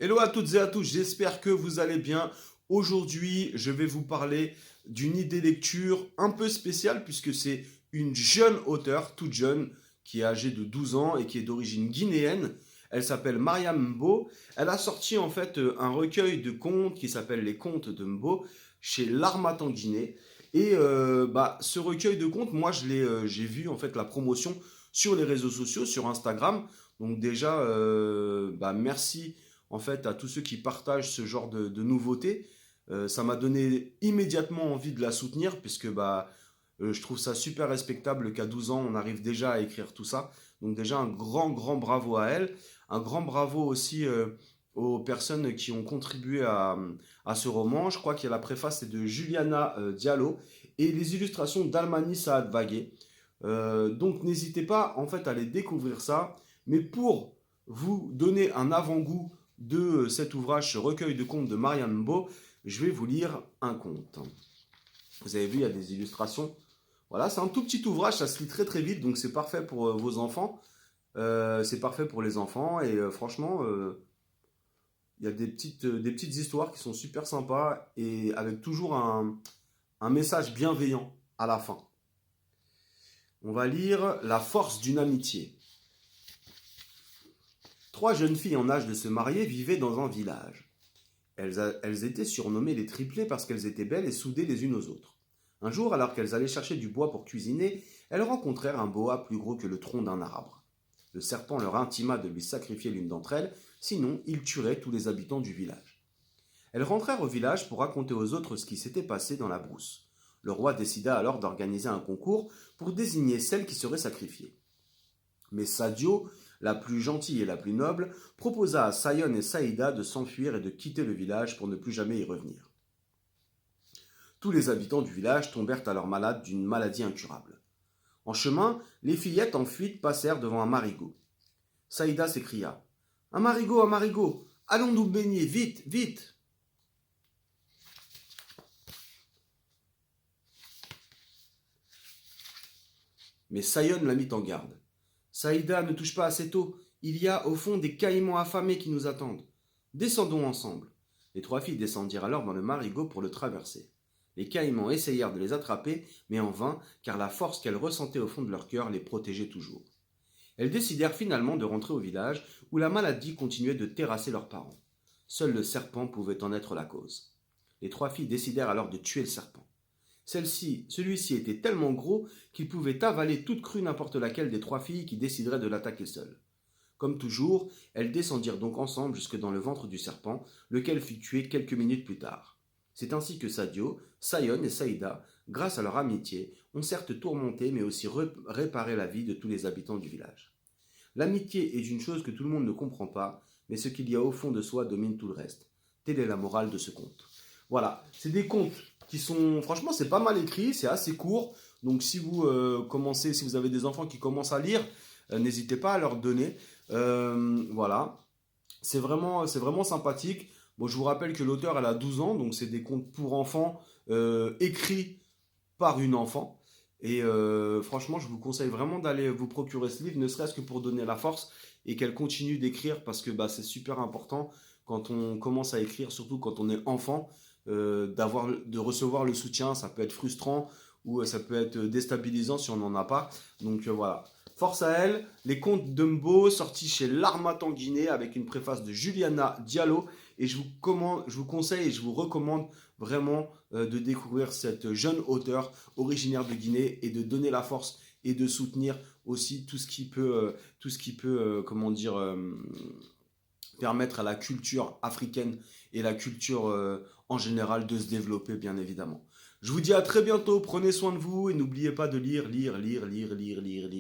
Hello à toutes et à tous, j'espère que vous allez bien. Aujourd'hui, je vais vous parler d'une idée lecture un peu spéciale puisque c'est une jeune auteure, toute jeune, qui est âgée de 12 ans et qui est d'origine guinéenne. Elle s'appelle Mariam Mbo. Elle a sorti en fait un recueil de contes qui s'appelle Les Contes de Mbo chez l'Harmattan Guinée. Et ce recueil de contes, moi j'ai vu en fait la promotion sur les réseaux sociaux, sur Instagram. Donc déjà, merci en fait à tous ceux qui partagent ce genre de nouveautés. Ça m'a donné immédiatement envie de la soutenir puisque je trouve ça super respectable qu'à 12 ans on arrive déjà à écrire tout ça. Donc déjà un grand bravo à elle. Un grand bravo aussi aux personnes qui ont contribué à ce roman. Je crois qu'il y a la préface c'est de Juliana Diallo et les illustrations d'Almani Saad Vagué. Donc n'hésitez pas en fait à aller découvrir ça. Mais pour vous donner un avant-goût de cet ouvrage, ce recueil de contes de Marianne Beau, je vais vous lire un conte. Vous avez vu, il y a des illustrations. Voilà, c'est un tout petit ouvrage, ça se lit très très vite, donc c'est parfait pour vos enfants. C'est parfait pour les enfants et franchement, il y a des petites histoires qui sont super sympas et avec toujours un message bienveillant à la fin. On va lire La force d'une amitié. Trois jeunes filles en âge de se marier vivaient dans un village. Elles étaient surnommées les triplées parce qu'elles étaient belles et soudées les unes aux autres. Un jour, alors qu'elles allaient chercher du bois pour cuisiner, elles rencontrèrent un boa plus gros que le tronc d'un arbre. Le serpent leur intima de lui sacrifier l'une d'entre elles, sinon il tuerait tous les habitants du village. Elles rentrèrent au village pour raconter aux autres ce qui s'était passé dans la brousse. Le roi décida alors d'organiser un concours pour désigner celle qui serait sacrifiée. Mais Sadio, la plus gentille et la plus noble, proposa à Sayon et Saïda de s'enfuir et de quitter le village pour ne plus jamais y revenir. Tous les habitants du village tombèrent alors malades d'une maladie incurable. En chemin, les fillettes en fuite passèrent devant un marigot. Saïda s'écria: Un marigot, allons nous baigner, vite, vite. Mais Sayon la mit en garde. Saïda, ne touche pas à cette eau. Il y a au fond des caïmans affamés qui nous attendent. Descendons ensemble. Les trois filles descendirent alors dans le marigot pour le traverser. Les caïmans essayèrent de les attraper, mais en vain, car la force qu'elles ressentaient au fond de leur cœur les protégeait toujours. Elles décidèrent finalement de rentrer au village, où la maladie continuait de terrasser leurs parents. Seul le serpent pouvait en être la cause. Les trois filles décidèrent alors de tuer le serpent. Celui-ci était tellement gros qu'il pouvait avaler toute crue n'importe laquelle des trois filles qui décideraient de l'attaquer seule. Comme toujours, elles descendirent donc ensemble jusque dans le ventre du serpent, lequel fut tué quelques minutes plus tard. C'est ainsi que Sadio, Sayon et Saïda, grâce à leur amitié, ont certes tourmenté mais aussi réparé la vie de tous les habitants du village. L'amitié est une chose que tout le monde ne comprend pas, mais ce qu'il y a au fond de soi domine tout le reste. Telle est la morale de ce conte. Voilà, c'est des contes qui sont, franchement, c'est pas mal écrit, c'est assez court. Donc si vous si vous avez des enfants qui commencent à lire, n'hésitez pas à leur donner. Voilà, c'est vraiment sympathique. Bon, je vous rappelle que l'auteur, elle a 12 ans, donc c'est des contes pour enfants écrits par une enfant. Et franchement, je vous conseille vraiment d'aller vous procurer ce livre, ne serait-ce que pour donner la force et qu'elle continue d'écrire parce que c'est super important quand on commence à écrire, surtout quand on est enfant, de recevoir le soutien. Ça peut être frustrant ou ça peut être déstabilisant si on n'en a pas. Donc voilà. Force à elle, les contes de Mbo, sortis chez l'Harmattan Guinée avec une préface de Juliana Diallo. Et je vous conseille et je vous recommande vraiment de découvrir cette jeune auteure originaire de Guinée et de donner la force et de soutenir aussi tout ce qui peut permettre à la culture africaine et la culture en général de se développer, bien évidemment. Je vous dis à très bientôt, prenez soin de vous et n'oubliez pas de lire, lire, lire, lire, lire, lire, lire.